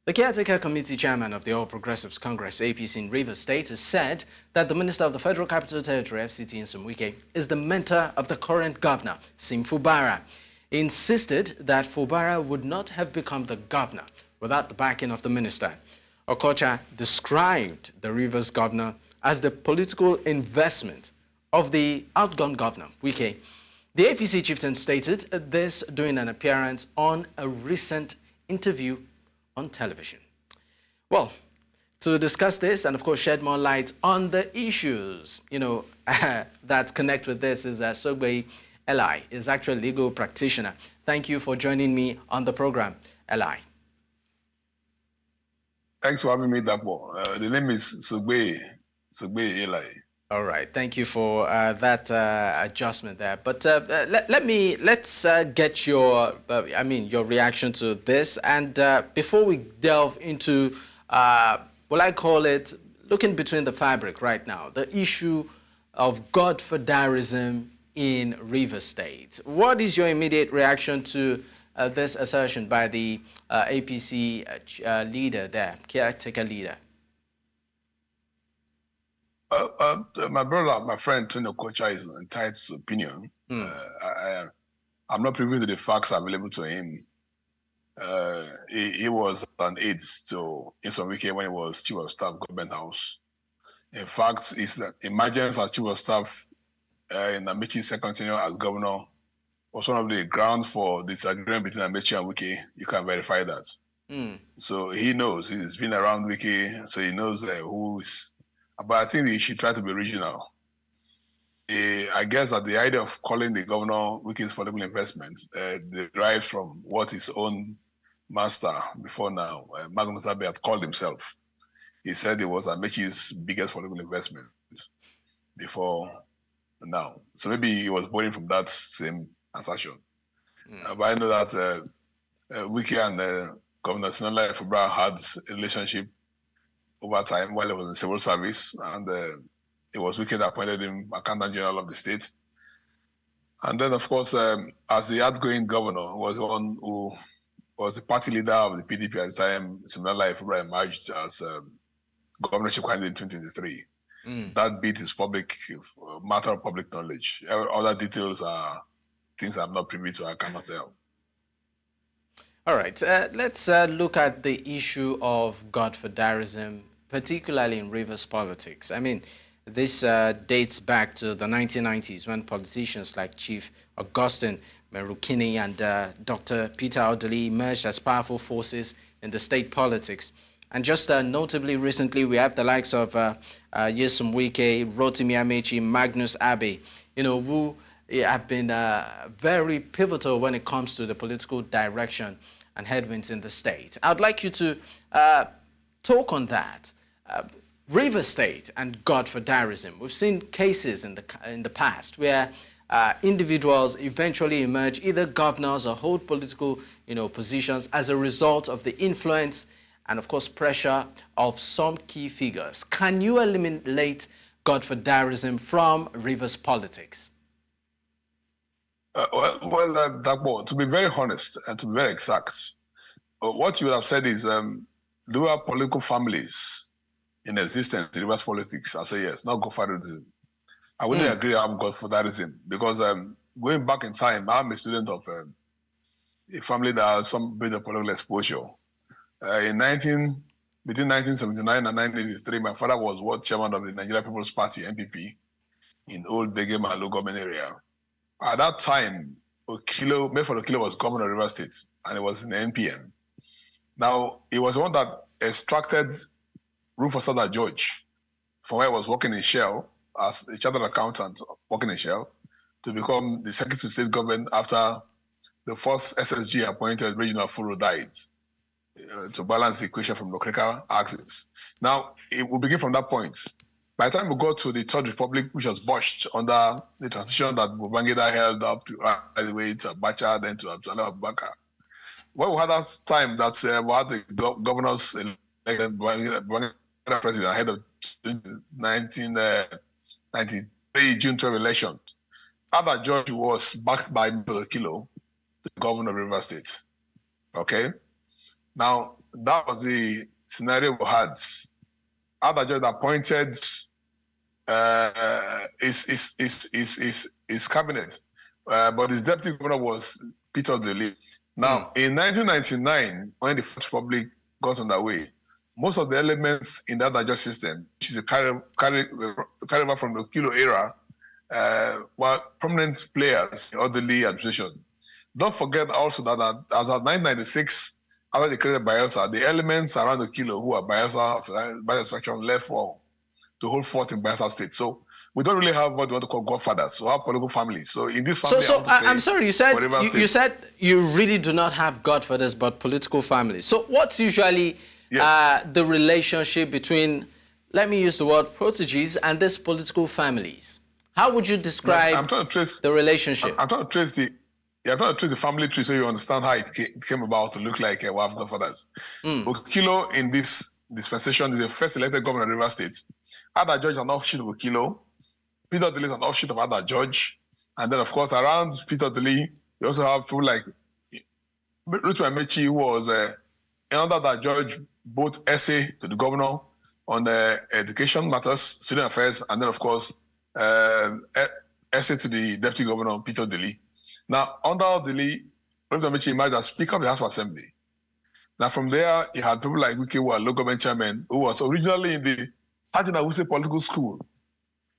The Caretaker Committee Chairman of the All Progressives Congress, APC in Rivers State, has said that the Minister of the Federal Capital Territory, FCT, Nyesom Wike, is the mentor of the current governor, Fubara. He insisted that Fubara would not have become the governor without the backing of the minister. Okocha described the Rivers governor as the political investment of the outgone governor, Wike. The APC chieftain stated this during an appearance on a recent interview on television. Well, to discuss this and, of course, shed more light on the issues, that connect with this is Sogbeye Eli, is actually a legal practitioner. Thank you for joining me on the program, Eli. Thanks for having me, Dapo. The name is Sogbeye Eli. All right, thank you for that adjustment there. But let's get your, your reaction to this. And before we delve into, what I call it, looking between the fabric right now, the issue of Godfatherism in Rivers State. What is your immediate reaction to this assertion by the APC leader there, caretaker leader? My brother, my friend Tony Okocha is entitled to opinion. I'm not privy to the facts available to him. He was an aide to Nyesom Wike when he was Chief of Staff, Government House. In fact, his emergence as Chief of Staff in Amaechi's second tenure as governor was one of the grounds for disagreement between Amaechi and Wike. You can verify that. So he knows. He's been around Wike, so he knows who is. But I think he should try to be regional. I guess that the idea of calling the governor Wike's political investment derives from what his own master before now, Magnus Abe, had called himself. He said it was Amaechi's biggest political investment before now. So maybe he was borrowing from that same assertion. But I know that Wike and Governor Siminalayi Fubara had a relationship over time while he was in civil service, and it was Wike that appointed him Accountant General of the state. And then, of course, as the outgoing governor, was the one who was the party leader of the PDP at the time. Siminalayi Fubara emerged as governorship candidate in 2023. That bit is public, matter of public knowledge. Other details are things I'm not privy to, I cannot tell. All right, let's look at the issue of Godfatherism, particularly in Rivers politics. I mean, this dates back to the 1990s when politicians like Chief Augustine Merukini and Dr. Peter Odili emerged as powerful forces in the state politics. And just notably recently, we have the likes of Nyesom Wike, Rotimi Amaechi, Magnus Abe, who have been very pivotal when it comes to the political direction and headwinds in the state. I'd like you to talk on that. Rivers State and Godfatherism. We've seen cases in the past where individuals eventually emerge either governors or hold political positions as a result of the influence and, of course, pressure of some key figures. Can you eliminate Godfatherism from Rivers politics? To be very honest and to be very exact, what you would have said is there were political families in existence in Rivers politics. I say yes, not Godfatherism. I wouldn't agree on Godfatherism because going back in time, I'm a student of a family that has some bit of political exposure. Between 1979 and 1983, my father was world chairman of the Nigeria People's Party, NPP, in Old Degem and Low Government area. At that time, Mayford Okilo was governor of Rivers State, and it was in the NPM. Now, he was the one that extracted Rufus Sada George from where I was working in Shell as a chartered accountant working in Shell to become the Secretary of State government after the first SSG appointed Regional Furo died to balance the equation from Lokreka axis. Now, it will begin from that point. By the time we got to the Third Republic, which was botched under the transition that Babangida held up to all the way to Abacha, then to Abdullah Abubakar. When we had that time that we had the governors elected, Babangida president ahead of 1993 June 12 election. Ada George was backed by Kilo, the governor of Rivers State. Okay? Now, that was the scenario we had. Other judge appointed his cabinet, but his deputy governor was Peter Deli. Now, in 1999, when the First Republic got underway, most of the elements in that judge system, which is a carryover from the Kilo era, were prominent players in orderly administration. Don't forget also that as of 1996, after they created Bayelsa, the elements around the Kilo who are Bayelsa faction left to hold forth in Bayelsa State. So we don't really have what we want to call godfathers. We have political families. So in this family, I'm sorry, you said you really do not have godfathers, but political families. So what's usually the relationship between, let me use the word proteges, and these political families? How would you describe the relationship? I'm trying to trace the family tree so you understand how it came about to look like we have godfathers. Okilo in this dispensation is the first elected governor of River State. Ada George is an offshoot of Okilo. Peter Deli is an offshoot of Ada George. And then, of course, around Peter Deli, you also have people like Ruth Amechi, who was under that George, both essay to the governor on education matters, student affairs, and then, of course, essay to the deputy governor, Peter Deli. Now, under Deli, Ruth Amechi emerged as Speaker of the House of Assembly. Now, from there, you had people like Wike, who were local government chairman, who was originally in the Sergeant Awuse political school.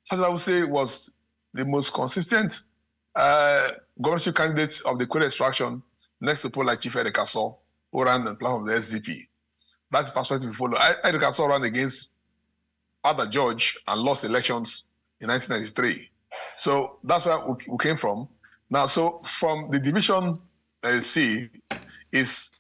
Sergeant Awuse was the most consistent governorship candidate of the Kwere extraction, next to people like Chief Eric Asso, who ran the platform of the SDP. That's the perspective we follow. Eric Asso ran against Ada George and lost elections in 1993. So that's where we came from. Now, so from the division C is,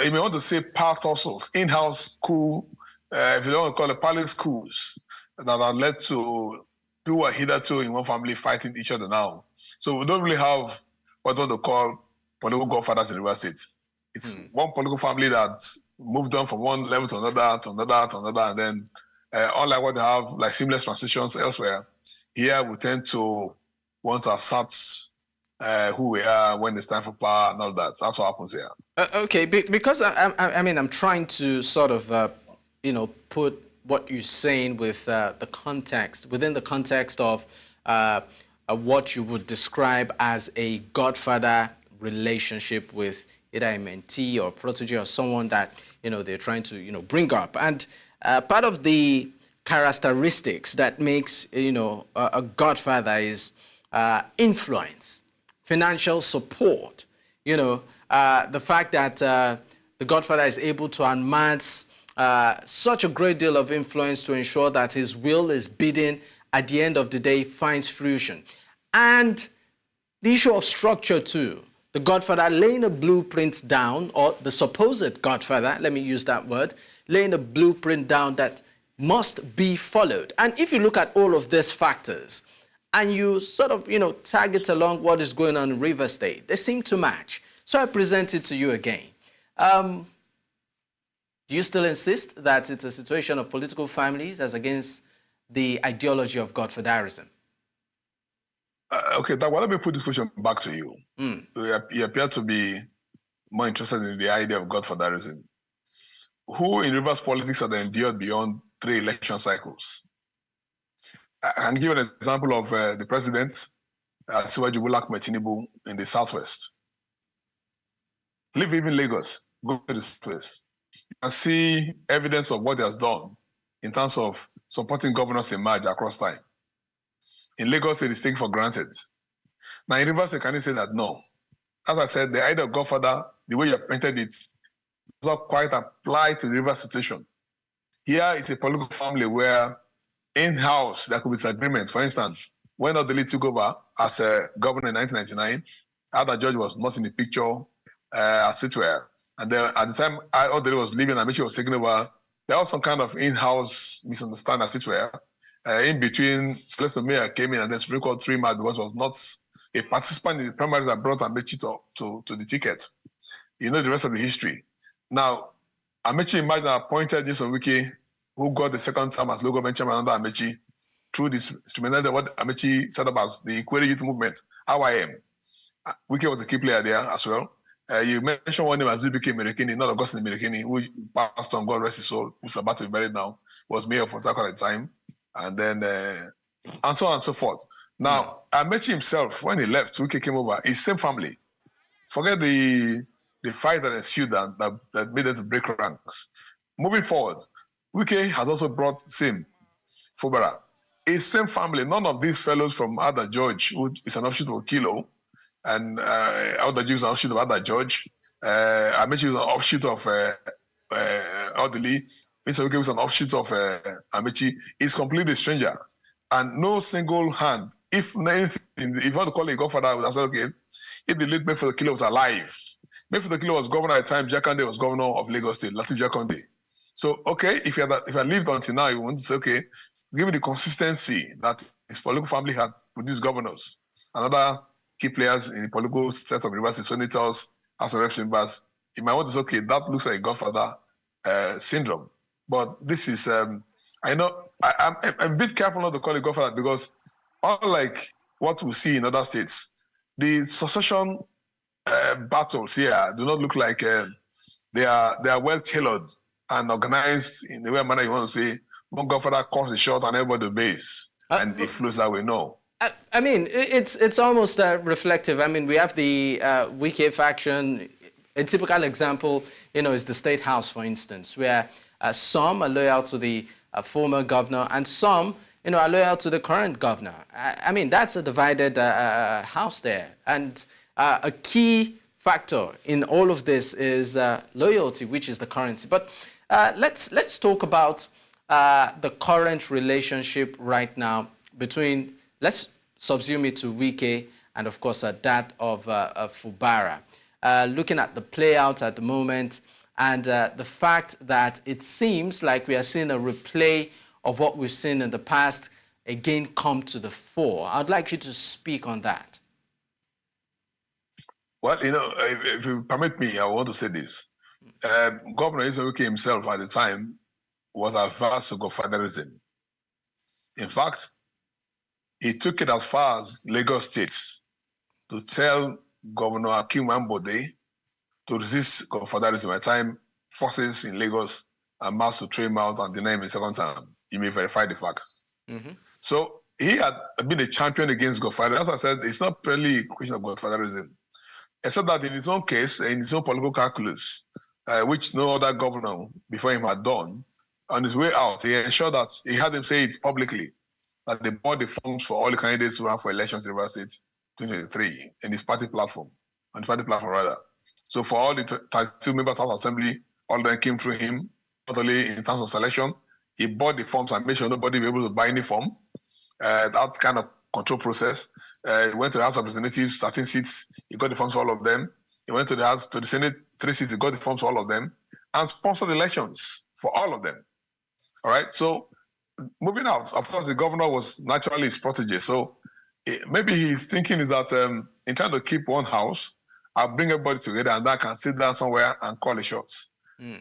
you may want to say part also, in-house school, if you don't want to call it palace schools, that are led to people who are hitherto in one family fighting each other now. So we don't really have what we want to call political godfathers in River State. It's one political family that moved on from one level to another, and then unlike what they have, like seamless transitions elsewhere, here we tend to want to assert who we are when it's time for power and all that. That's what happens here. Okay, because I'm trying to sort of, put what you're saying with the context, within the context of what you would describe as a godfather relationship with either a mentee or protege or someone that, they're trying to, bring up. And part of the characteristics that makes, a godfather is influence, financial support, the fact that the godfather is able to amass such a great deal of influence to ensure that his will is bidding at the end of the day finds fruition. And the issue of structure too. The godfather laying a blueprint down, or the supposed godfather, let me use that word, laying a blueprint down that must be followed. And if you look at all of these factors and you sort of, target along what is going on in River State, they seem to match. So I present it to you again. Do you still insist that it's a situation of political families as against the ideology of godfatherism? Okay, let me put this question back to you. You appear to be more interested in the idea of godfatherism. Who in Rivers politics have endured beyond 3 election cycles? I can give an example of the president, Asiwaju Bola Ahmed Tinubu, in the Southwest. Leave even Lagos, go to the Southwest. You can see evidence of what he has done in terms of supporting governors emerge across time. In Lagos, it is taken for granted. Now, in Rivers, can you say that? No. As I said, the idea of godfather, the way you painted it, does not quite apply to the Rivers situation. Here is a political family where in-house there could be disagreements. For instance, when Odili took over as a governor in 1999, Ada George was not in the picture as it were. And then at the time Odili was leaving and Amici was taking over, there was some kind of in-house misunderstanding as it were. In between, Celeste Mayor came in and then Supreme Court threw him out because he was not a participant in the primaries that brought Amici to the ticket. You know the rest of the history. Now, Amici emerged and appointed Nyesom Wike, who got the second term as local government chairman under Amici, through this instrumentality of what Amici set up as the Kwere Youth Movement, RYM. Wike was a key player there as well. You mentioned one name, Azubike Merekini, not Augustine Merekini, who passed on, God rest his soul, who's about to be buried now, was mayor of Port Harcourt at the time, and then, and so on and so forth. Now, Amechi himself, when he left, Wike came over, his same family. Forget the fight that ensued that made them to break ranks. Moving forward, Wike has also brought Sim Fubara. His same family, none of these fellows from Ada George, who is an offshoot of Kilo, and Ada George is an offshoot of Ada George. Amechi is an offshoot of Odili. Mr. Wike is an offshoot of Amechi. He's completely stranger. And no single hand, if anything, if you want to call it Godfather, I would have said, okay, if the late Mayfield Kilo was alive, Mayfield Kilo was governor at the time, Jakande was governor of Lagos State, Latif Jakande. So, okay, if you had lived until now, you want to say, okay, given the consistency that his political family had produced governors and other key players in the political set of university, senators, House of Reps members, you might want to say, okay, that looks like Godfather syndrome. But this is, I know, I'm a bit careful not to call it Godfather because unlike what we see in other states, the succession battles here do not look like they are well tailored and organized in the way manner you want to say. One Godfather calls the shot and everybody obeys, and it flows that way. No. I mean, it's almost reflective. I mean, we have the Wike faction. A typical example, is the State House, for instance, where some are loyal to the former governor and some, are loyal to the current governor. I mean, that's a divided house there. And a key factor in all of this is loyalty, which is the currency. But let's talk about the current relationship right now between, let's subsume it to Wike and, of course, that of Fubara. Looking at the play out at the moment and the fact that it seems like we are seeing a replay of what we've seen in the past again come to the fore. I'd like you to speak on that. Well, if you permit me, I want to say this. Governor Nyesom Wike himself at the time was averse to Godfatherism. In fact, he took it as far as Lagos State to tell Governor Akim Ambode to resist Godfatherism. At the time, forces in Lagos amassed to train him out and deny him a second time. You may verify the facts. So he had been a champion against Godfather. As I said, it's not really a question of Godfatherism, except that in his own case, in his own political calculus, which no other governor before him had done, on his way out, he ensured that he had him say it publicly, that they bought the forms for all the candidates who ran for elections in River State 2023 in his party platform, on the party platform rather. So for all the 32 members of the Assembly, all of them came through him, not only in terms of selection, he bought the forms and made sure nobody be able to buy any form. That kind of control process. He went to the House of Representatives, 13 seats, he got the forms for all of them. He went to the House, to the Senate, 3 seats, he got the forms for all of them, and sponsored elections for all of them. All right, so moving out, of course, the governor was naturally his protege. So maybe his thinking is that in trying to keep one house, I'll bring everybody together and I can sit down somewhere and call the shots.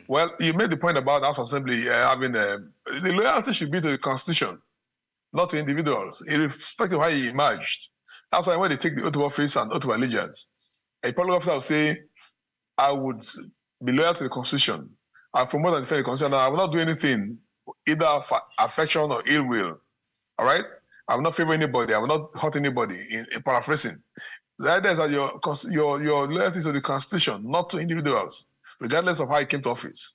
Well, you made the point about House Assembly having the loyalty should be to the Constitution, not to individuals, irrespective of how he emerged. That's why when they take the oath of office and oath of allegiance, a public officer will say, I would be loyal to the Constitution. I'll promote and defend the Constitution. I will not do anything, either affection or ill will. All right? I will not favor anybody. I will not hurt anybody, in paraphrasing. The idea is that your loyalty is to the Constitution, not to individuals, regardless of how he came to office.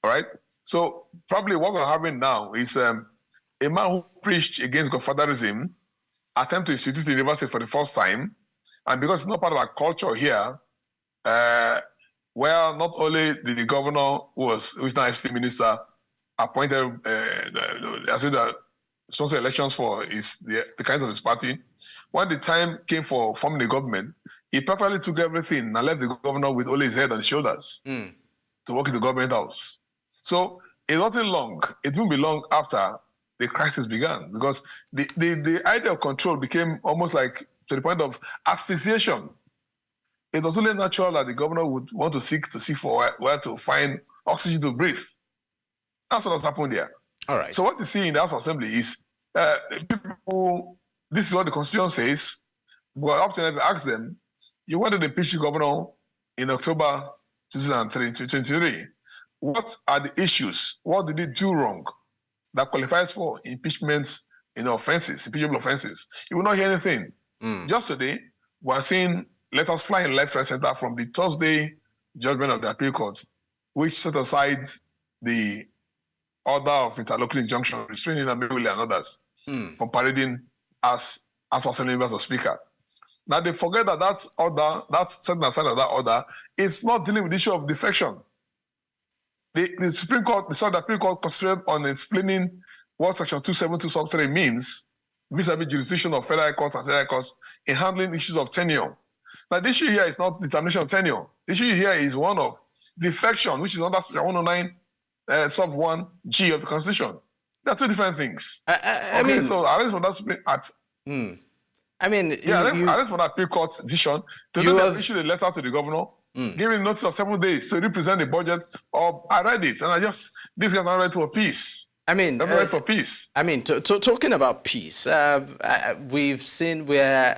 All right? So probably what we're having now is a man who preached against Godfatherism, attempt to institute the university for the first time, and because it's not part of our culture here, where not only did the governor, who is now FCT minister, appointed sponsor elections for the kinds of his party, when the time came for forming the government, he perfectly took everything and left the governor with only his head and his shoulders to work in the government house. So it wasn't long. It won't be long after the crisis began, because the idea of control became almost like to the point of asphyxiation. It was only natural that the governor would want to seek for where to find oxygen to breathe. That's what has happened there. All right. So what you see in the House of Assembly is people, this is what the Constitution says, but often I ask them, you wanted to impeach the governor in October 2023. What are the issues? What did he do wrong that qualifies for impeachment offenses, impeachable offenses? You will not hear anything. Just today, we are seeing letters flying left, right, center from the Thursday judgment of the appeal court, which set aside the order of interlocuting injunction restraining Amewule and others from parading as assembly members or speaker. Now they forget that that order, that setting aside of that order, is not dealing with the issue of defection. The Supreme Court, the Appeal Court, concentrated on explaining what Section 272 sub 3 means vis-a-vis jurisdiction of federal courts and state courts in handling issues of tenure. Now the issue here is not determination of tenure. The issue here is one of defection, which is under Section 109 sub 1G of the Constitution. There are two different things. I mean, so arrest for that Supreme. I mean, arrest for that Appeal Court decision. Today they have issued a letter to the governor, giving notice of 7 days to represent the budget. I read it, and this guy's not ready for peace. I mean, they're ready for peace. I mean, talking about peace, we've seen where,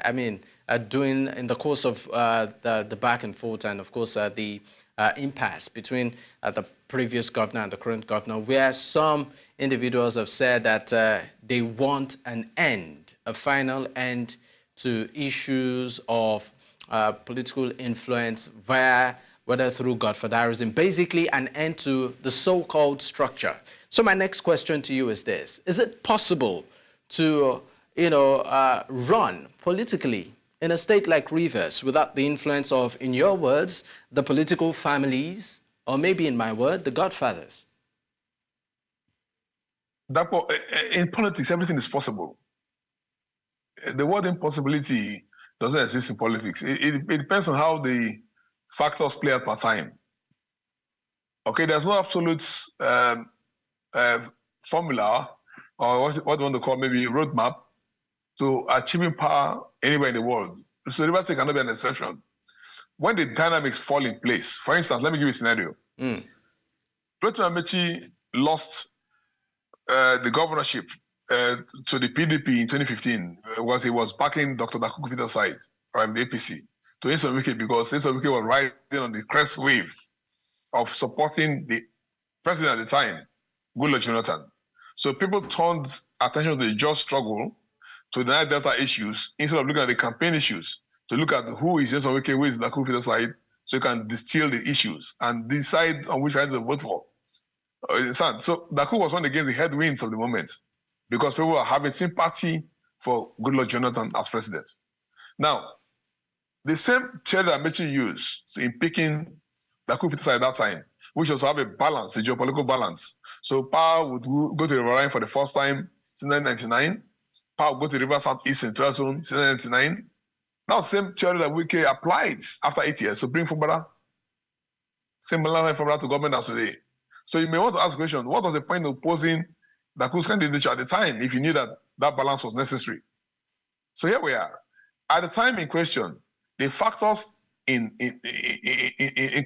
doing in the course of the back and forth, and of course the impasse between the previous governor and the current governor, where some individuals have said that they want an end, a final end to issues of political influence via, whether through Godfatherism, basically an end to the so-called structure. So my next question to you is this: is it possible to, run politically in a state like Rivers without the influence of, in your words, the political families, or maybe in my word, the Godfathers? In politics, everything is possible. The word impossibility doesn't exist in politics. It depends on how the factors play out per time. Okay, there's no absolute formula, or what you want to call maybe a roadmap to achieving power anywhere in the world. So Rivers State cannot be an exception. When the dynamics fall in place, for instance, let me give you a scenario. Rotimi Amechi lost the governorship to the PDP in 2015 because he was backing Dr. Dakuku Peter's side, right, the APC, to Nyesom Wike, because Nyesom Wike was riding on the crest wave of supporting the president at the time, Goodluck Jonathan. So people turned attention to the just struggle to deny Delta issues instead of looking at the campaign issues, to look at who is Nyesom Wike, who is Dakuku Peter's side, so you can distill the issues and decide on which side to vote for. So Dakuku was one against the headwinds of the moment, because people are having sympathy for Goodluck Jonathan as president. Now, the same theory that Amechi used in picking Dakuku Peter's side at that time, which was to have a balance, a geopolitical balance. So power would go to the Riverine for the first time since 1999. Power would go to the River Southeast Central Zone since 1999. Now, the same theory that Wike applied after 8 years. So bring Fubara, Siminalayi Fubara to government as today. So you may want to ask the question, what was the point of opposing Dakuku's candidature at the time if you knew that that balance was necessary? So here we are. At the time in question, the factors in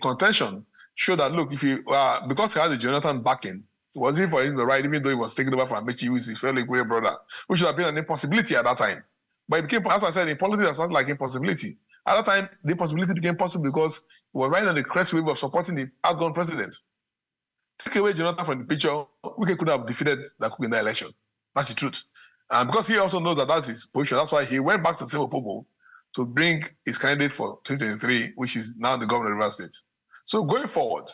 contention show that, look, if you because he had the Jonathan backing, it was easy for him to ride, even though he was taken over from Amechi, who is his fairly great brother, which should have been an impossibility at that time. But it became, as I said, in politics, it's not like impossibility. At that time, the impossibility became possible because he was riding on the crest wave of supporting the outgone president. Take away Jonathan from the picture, we could have defeated Dakuku in that election. That's the truth. And because he also knows that that's his position, that's why he went back to Semopobo to bring his candidate for 2023, which is now the governor of Rivers State. So going forward,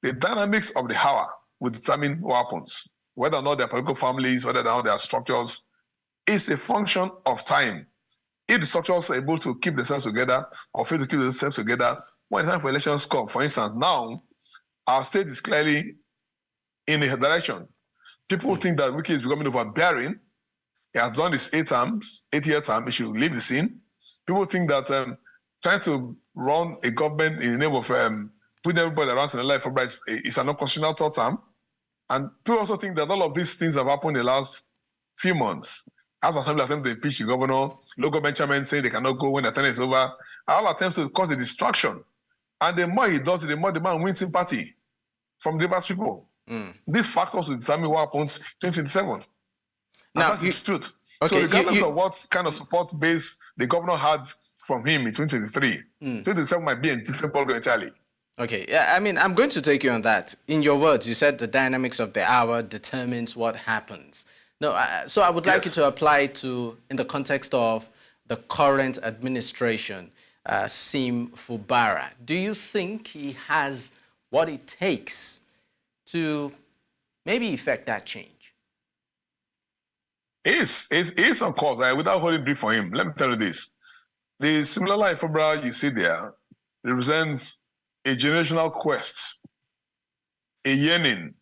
the dynamics of the hour will determine what happens. Whether or not their political families, whether or not their structures, is a function of time. If the structures are able to keep themselves together or fail to keep themselves together, when the time for elections come, for instance, now, our state is clearly in a direction. People think that Wike is becoming overbearing. He has done his 8-year term, he should leave the scene. People think that trying to run a government in the name of putting everybody around Siminalayi is an unconstitutional third term. And people also think that all of these things have happened in the last few months. House of Assembly attempts to impeach the governor, local government chairman saying they cannot go when the term is over, all attempts to cause a distraction. And the more he does it, the more the man wins sympathy from the Rivers people. These factors will determine what happens 2027. Now, that's the truth. Okay, so regardless of what kind of support base the governor had from him in 2023. 2027 might be a different ballgame entirely. Okay, yeah, I mean, I'm going to take you on that. In your words, you said the dynamics of the hour determines what happens. No, so I would like you to apply to, in the context of the current administration, Nyesom Fubara. Do you think he has what it takes to maybe effect that change? Is of course, without holding brief for him, let me tell you this. The Siminalayi Fubara you see there represents a generational quest, a yearning,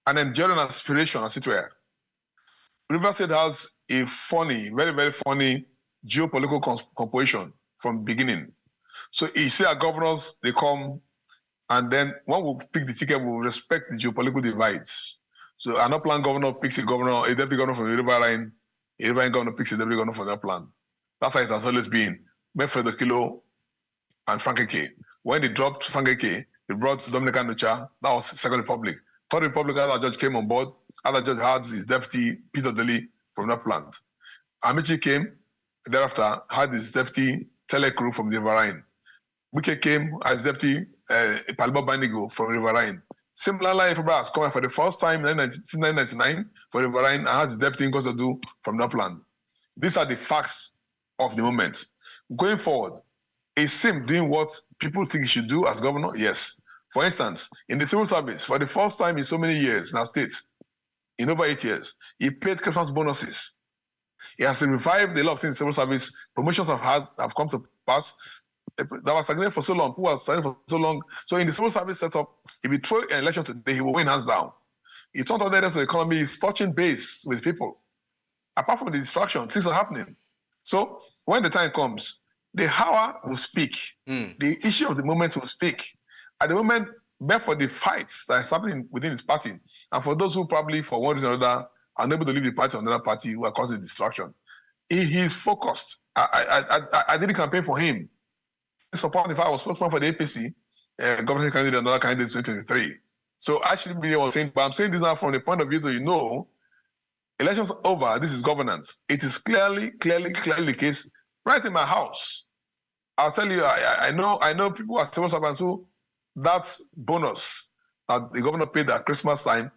an enduring aspiration, as it were. Rivers State has a funny, very, very funny geopolitical composition from beginning. So you see our governors, they come, and then one will pick the ticket, will respect the geopolitical divides. So an upland governor picks a governor, a deputy governor from the riverine, a riverine governor picks a deputy governor from the upland. That's how it has always been. Mefredo Kilo and Frank K. When they dropped Frank K, they brought Dominica Nucha. That was Second Republic. Third Republic, other judge came on board. Other judge had his deputy, Peter Deli, from that plant. Amici came, thereafter had his deputy, Telecrew from the Riverine. Wike came as deputy, Palma Bandigo from Riverine. Siminalayi Fubara has come for the first time in 1999 for Riverine and has his deputy in Gosadu from that plant. These are the facts of the moment. Going forward, is Sim doing what people think he should do as governor? Yes. For instance, in the civil service, for the first time in so many years in our state, in over 8 years, he paid Christmas bonuses. He has revived a lot of things in civil service. Promotions have come to pass. That was stagnated for so long. People were signing for so long. So in the civil service setup, if you throw an election today, he will win hands down. He turned out the rest of the economy is touching base with people. Apart from the distraction, things are happening. So when the time comes, the hour will speak. The issue of the moment will speak. At the moment, but for the fights that is happening within his party, and for those who probably, for one reason or another, are unable to leave the party or another party who are causing distraction, he's focused. I did a campaign for him. Support if I was spokesman for the APC, governorship candidate and another candidate in 2023. So I shouldn't be able saying, but I'm saying this now from the point of view that you know, elections over, this is governance. It is clearly the case right in my house. I'll tell you, I know people are civil servants who that bonus that the governor paid at Christmas time,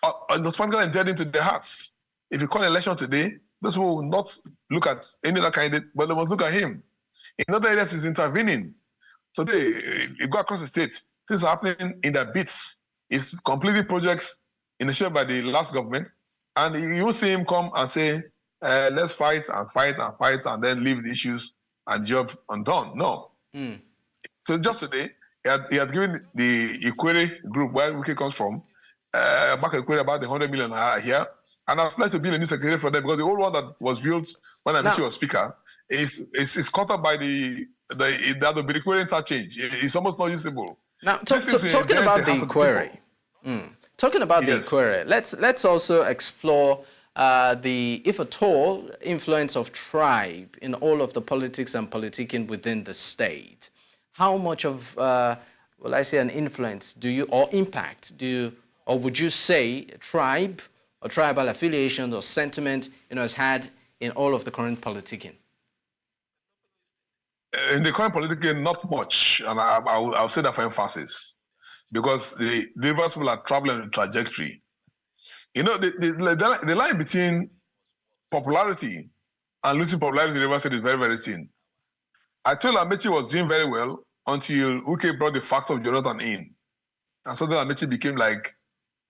the spanker entered into their hearts. If you call an election today, those people will not look at any other candidate, but they must look at him. In other areas, he's intervening. Today, you go across the state, things are happening in their bits. It's completely projects initiated by the last government, and you will see him come and say, let's fight and then leave the issues and job undone. No. So just today, he had given the Equity group where Wike comes from, back Equity about the 100 million here, and I was planning to build a new secretary for them because the old one that was built when Amici was speaker is cut up by the Equity interchange. It's almost not usable. Now, talking about the inquiry, the inquiry, let's also explore the, if at all, influence of tribe in all of the politics and politicking within the state. How much of, well, I say an influence do you, or impact do you, or would you say tribe or tribal affiliation or sentiment, has had in all of the current politicking? In the current politicking, not much, and I'll say that for emphasis, because the Rivers people are traveling in trajectory. The line between popularity and losing popularity in Rivers State is very, very thin. I told Amechi was doing very well until Wike brought the facts of Jonathan in. And so then Amechi became like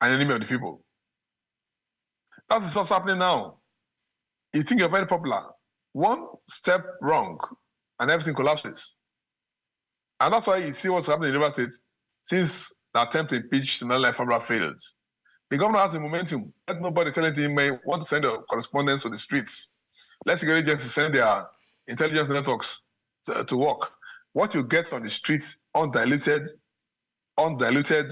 an enemy of the people. That's what's happening now. You think you're very popular. One step wrong, and everything collapses. And that's why you see what's happening in Rivers State since the attempt to impeach Siminalayi Fubara failed. The governor has a momentum. Let nobody tell anything. He may want to send a correspondence to the streets. Let security agencies send their intelligence networks to work. What you get from the streets, undiluted, unadjusted.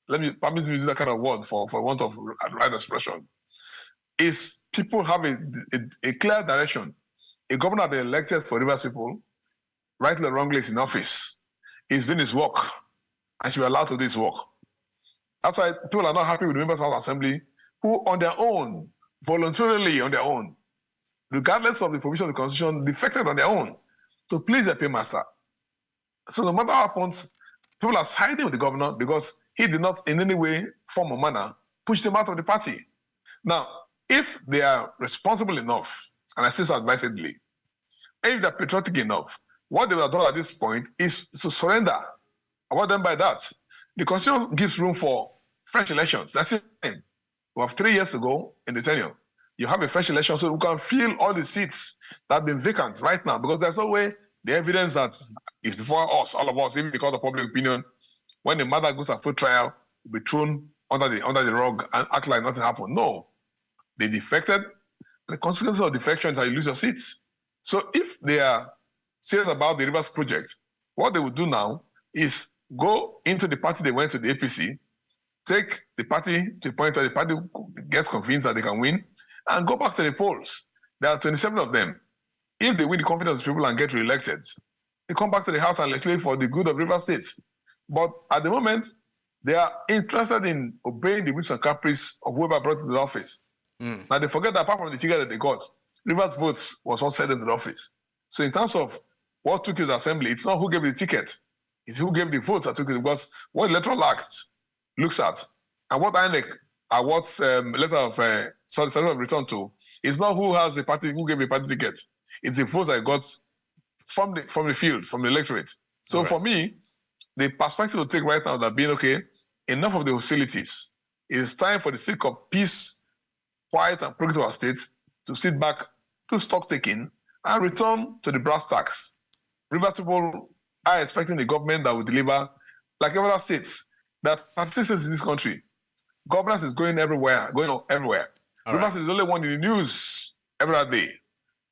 Permit me to use that kind of word for want of right expression, is people have a clear direction. A governor has been elected for Rivers people, rightly or wrongly, is in office. He's doing his work, and should be allowed to do his work. That's why people are not happy with the members of the Assembly who, on their own, voluntarily on their own, regardless of the provision of the Constitution, defected on their own to please their paymaster. So no matter what happens, people are siding with the governor because he did not in any way, form or manner, push them out of the party. Now, if they are responsible enough, and I say so advisedly, if they're patriotic enough, what they would have done at this point is to surrender. What then by that? The Constitution gives room for fresh elections. That's it. We have 3 years ago in the tenure. You have a fresh election so we can fill all the seats that have been vacant right now because there's no way the evidence that is before us, all of us, even because of public opinion, when the matter goes to full trial, will be thrown under the rug and act like nothing happened. No. They defected. The consequences of defection is that you lose your seats. So if they are serious about the Rivers project, what they would do now is go into the party they went to, the APC, take the party to a point where the party gets convinced that they can win, and go back to the polls. There are 27 of them. If they win the confidence of people and get re-elected, they come back to the House and legislate for the good of Rivers State. But at the moment, they are interested in obeying the whims and caprice of whoever brought them to the office. Now they forget that apart from the ticket that they got, Rivers votes was what sent them to the office. So in terms of what took you to the assembly, it's not who gave the ticket, it's who gave the votes that took it. Because what Electoral Act looks at and what INEC what's letter of return to is not who has the party, who gave the party ticket. It's the votes I got from the field, from the electorate. So for me, the perspective to take right now that being okay, enough of the hostilities. It's time for the sake of peace, quiet, and progress of our state to sit back, do stock taking, and return to the brass tacks. Rivers people are expecting the government that will deliver, like every other states, that have citizens in this country. Governance is going everywhere, Rivers is the only one in the news every other day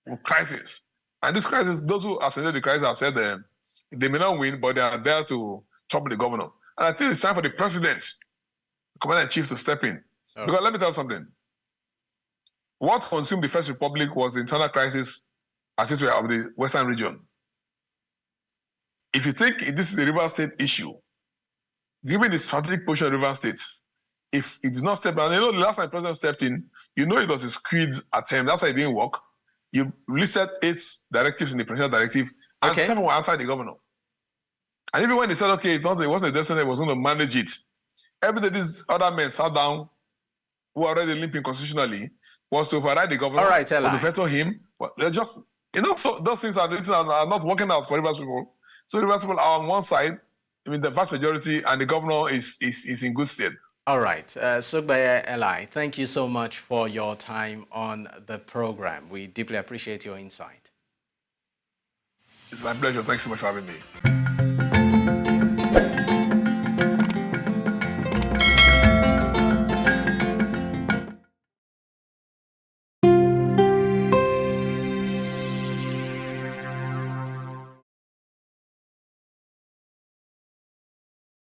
with crisis. And this crisis, those who ascended the crisis have said they may not win, but they are there to trouble the governor. And I think it's time for the president, the commander-in-chief, to step in. Because let me tell you something. What consumed the First Republic was the internal crisis, as it were, of the Western region. If you think this is a Rivers State issue, given the strategic position of Rivers State, if it did not step in, and you know the last time the president stepped in, you know it was a squid attempt. That's why it didn't work. You listed 8 directives in the presidential directive, and 7 were outside the governor. And even when they said, okay, it wasn't a destiny, it was going to manage it, every day these other men sat down who are already limping constitutionally was to override the governor, or to veto him. But they're just, so those things are not working out for Rivers people. So Rivers people are on one side, I mean, the vast majority, and the governor is in good stead. All right. Sogbeye Eli, thank you so much for your time on the program. We deeply appreciate your insight. It's my pleasure. Thanks so much for having me.